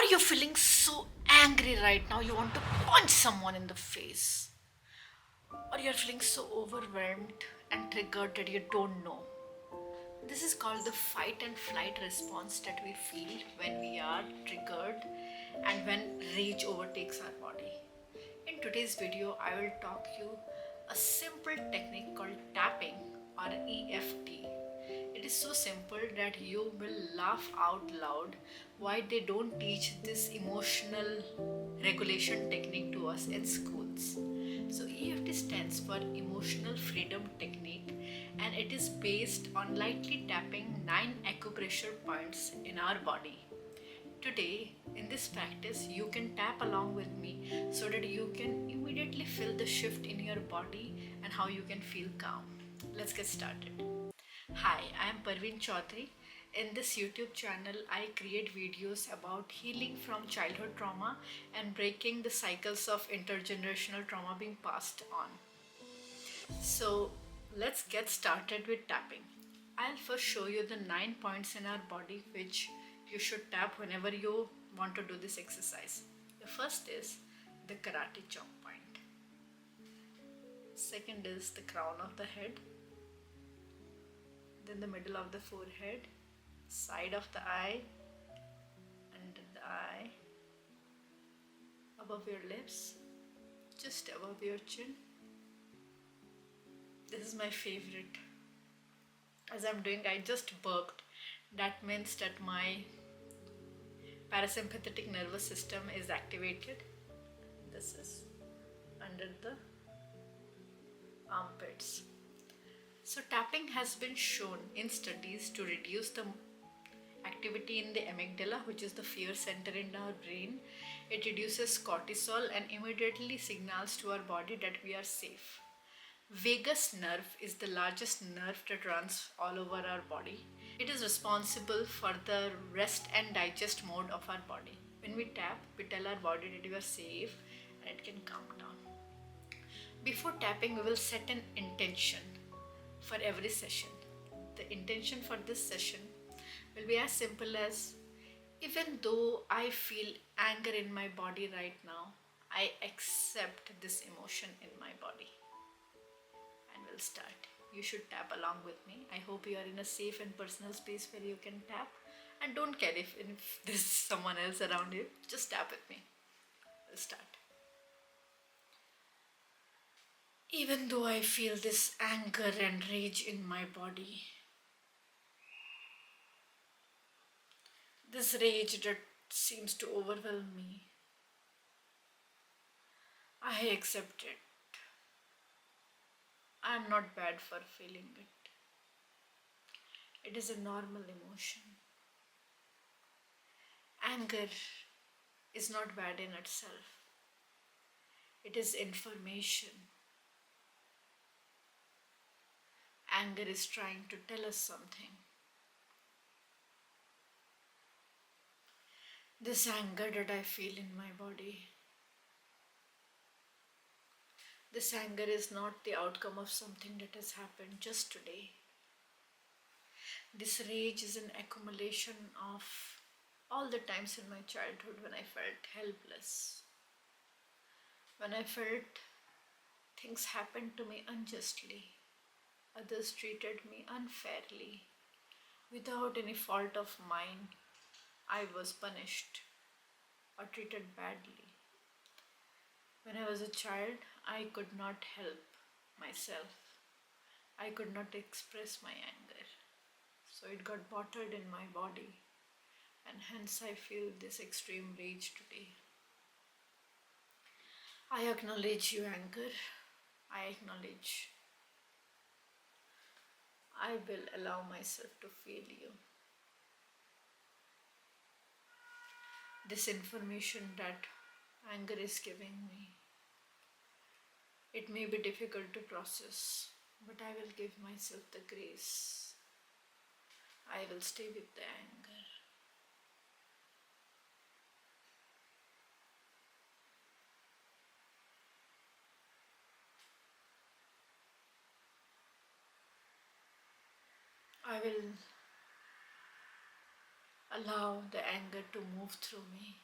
you feeling so angry right now? You want to punch someone in the face. Or you're feeling so overwhelmed and triggered that you don't know. This is called the fight and flight response that we feel when we are triggered and when rage overtakes our body. In today's video, I will talk you a simple technique called tapping or EFT. It is so simple that you will laugh out loud why they don't teach this emotional regulation technique to us in schools. So EFT stands for Emotional Freedom Technique, and it is based on lightly tapping 9 acupressure points in our body. Today, in this practice, you can tap along with me so that you can immediately feel the shift in your body and how you can feel calm. Let's get started. Hi, I am Parveen Choudhury. In this YouTube channel, I create videos about healing from childhood trauma and breaking the cycles of intergenerational trauma being passed on. So, let's get started with tapping. I'll first show you the 9 points in our body which you should tap whenever you want to do this exercise. The first is the karate chop point. Second is the crown of the head. Then the middle of the forehead, side of the eye, under the eye, above your lips, just above your chin. This is my favorite. As I'm doing, I just burped. That means that my parasympathetic nervous system is activated. This is under the armpits. So tapping has been shown in studies to reduce the activity in the amygdala, which is the fear center in our brain. It reduces cortisol and immediately signals to our body that we are safe. Vagus nerve is the largest nerve that runs all over our body. It is responsible for the rest and digest mode of our body. When we tap, we tell our body that we are safe and it can calm down. Before tapping, we will set an intention for every session. The intention for this session will be as simple as, even though I feel anger in my body right now, I accept this emotion in my body. And we'll start. You should tap along with me. I hope you are in a safe and personal space where you can tap. And don't care if there's someone else around you, just tap with me. We'll start. Even though I feel this anger and rage in my body, this rage that seems to overwhelm me, I accept it. I am not bad for feeling it. It is a normal emotion. Anger is not bad in itself. It is information. Anger is trying to tell us something. This anger that I feel in my body, this anger is not the outcome of something that has happened just today. This rage is an accumulation of all the times in my childhood when I felt helpless, when I felt things happened to me unjustly, others treated me unfairly, without any fault of mine. I was punished or treated badly. When I was a child, I could not help myself. I could not express my anger. So it got bottled in my body, and hence I feel this extreme rage today. I acknowledge you, anger. I acknowledge. I will allow myself to feel you. This information that anger is giving me, it may be difficult to process, but I will give myself the grace. I will stay with the anger. I will allow the anger to move through me.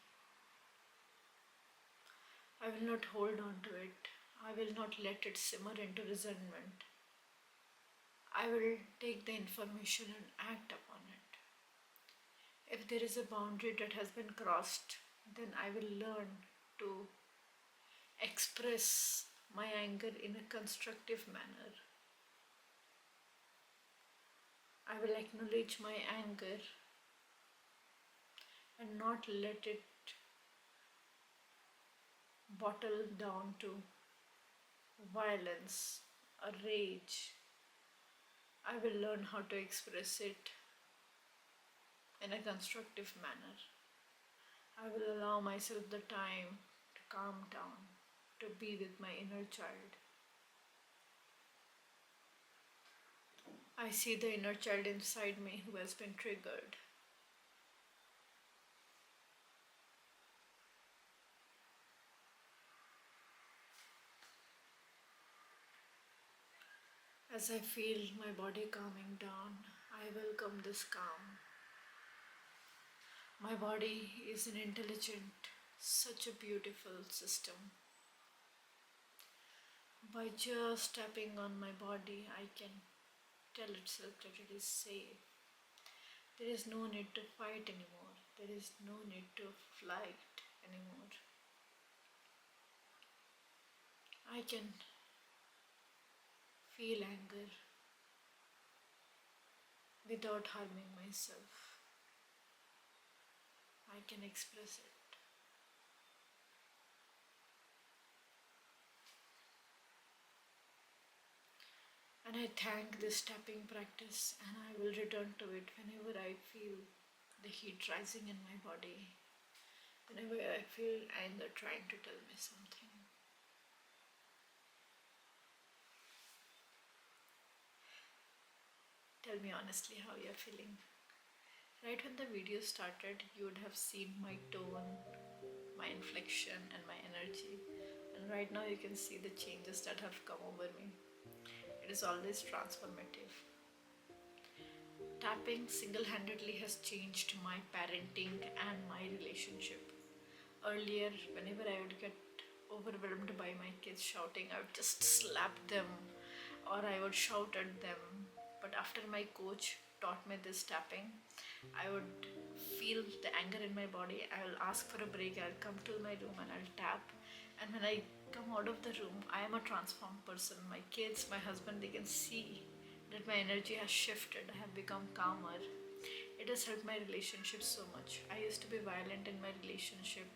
I will not hold on to it. I will not let it simmer into resentment. I will take the information and act upon it. If there is a boundary that has been crossed, then I will learn to express my anger in a constructive manner. I will acknowledge my anger and not let it bottle down to violence or rage. I will learn how to express it in a constructive manner. I will allow myself the time to calm down, to be with my inner child. I see the inner child inside me who has been triggered. As I feel my body calming down, I welcome this calm. My body is an intelligent, such a beautiful system. By just tapping on my body, I can tell itself that it is safe. There is no need to fight anymore. There is no need to flight anymore. I can feel anger without harming myself. I can express it. And I thank this tapping practice, and I will return to it whenever I feel the heat rising in my body, whenever I feel anger trying to tell me something. Tell me honestly how you're feeling. Right when the video started, you would have seen my tone, my inflection, and my energy. And right now, you can see the changes that have come over me. It is always transformative. Tapping single handedly has changed my parenting and my relationship. Earlier, whenever I would get overwhelmed by my kids shouting, I would just slap them or I would shout at them. But after my coach taught me this tapping, I would feel the anger in my body. I will ask for a break. I'll come to my room and I'll tap. And when I come out of the room, I am a transformed person. My kids, my husband, they can see that my energy has shifted. I have become calmer. It has helped my relationship so much. I used to be violent in my relationship.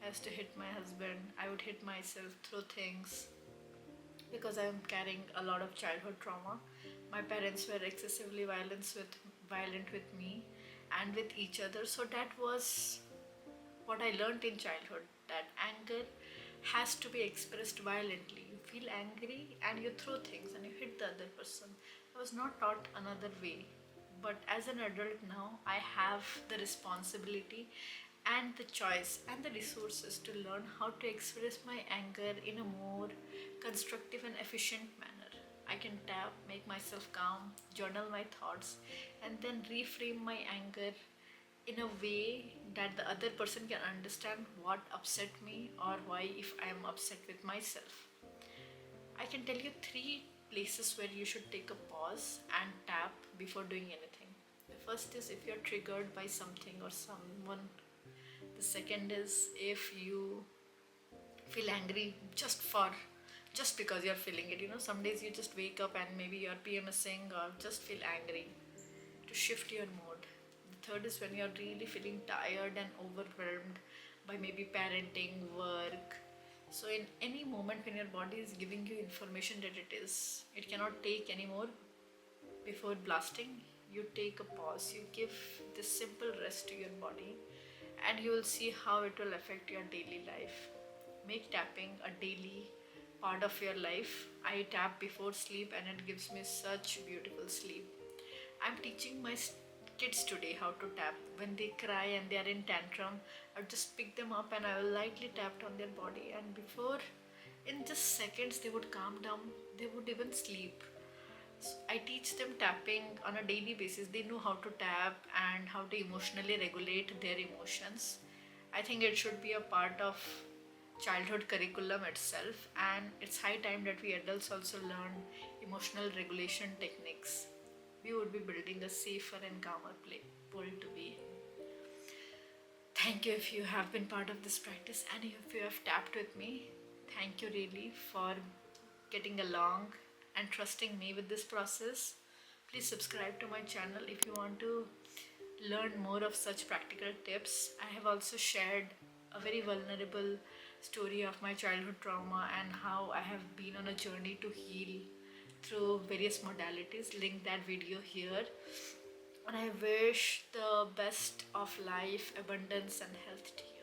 I used to hit my husband. I would hit myself through things because I am carrying a lot of childhood trauma. My parents were excessively violent with me and with each other. So that was what I learned in childhood, that anger has to be expressed violently. You feel angry and you throw things and you hit the other person. I was not taught another way. But as an adult now, I have the responsibility and the choice and the resources to learn how to express my anger in a more constructive and efficient manner. I can tap, make myself calm, journal my thoughts, and then reframe my anger in a way that the other person can understand what upset me or why if I am upset with myself. I can tell you three places where you should take a pause and tap before doing anything. The first is if you're triggered by something or someone. The second is if you feel angry just because you're feeling it. Some days you just wake up and maybe you're PMSing or just feel angry, to shift your mood. The third is when you're really feeling tired and overwhelmed by maybe parenting, work. So in any moment when your body is giving you information that it cannot take anymore, before blasting, you take a pause, you give this simple rest to your body, and you will see how it will affect your daily life. Make tapping a daily part of your life. I tap before sleep and it gives me such beautiful sleep. I'm teaching my kids today how to tap. When they cry and they are in tantrum, I'll just pick them up and I will lightly tap on their body, and before, in just seconds, they would calm down, they would even sleep. So I teach them tapping on a daily basis. They know how to tap and how to emotionally regulate their emotions. I think it should be a part of childhood curriculum itself, and it's high time that we adults also learn emotional regulation techniques. We would be building a safer and calmer world to be in. Thank you if you have been part of this practice and if you have tapped with me. Thank you really for getting along and trusting me with this process. Please subscribe to my channel if you want to learn more of such practical tips. I have also shared a very vulnerable story of my childhood trauma and how I have been on a journey to heal through various modalities. Link that video here. And I wish the best of life, abundance, and health to you.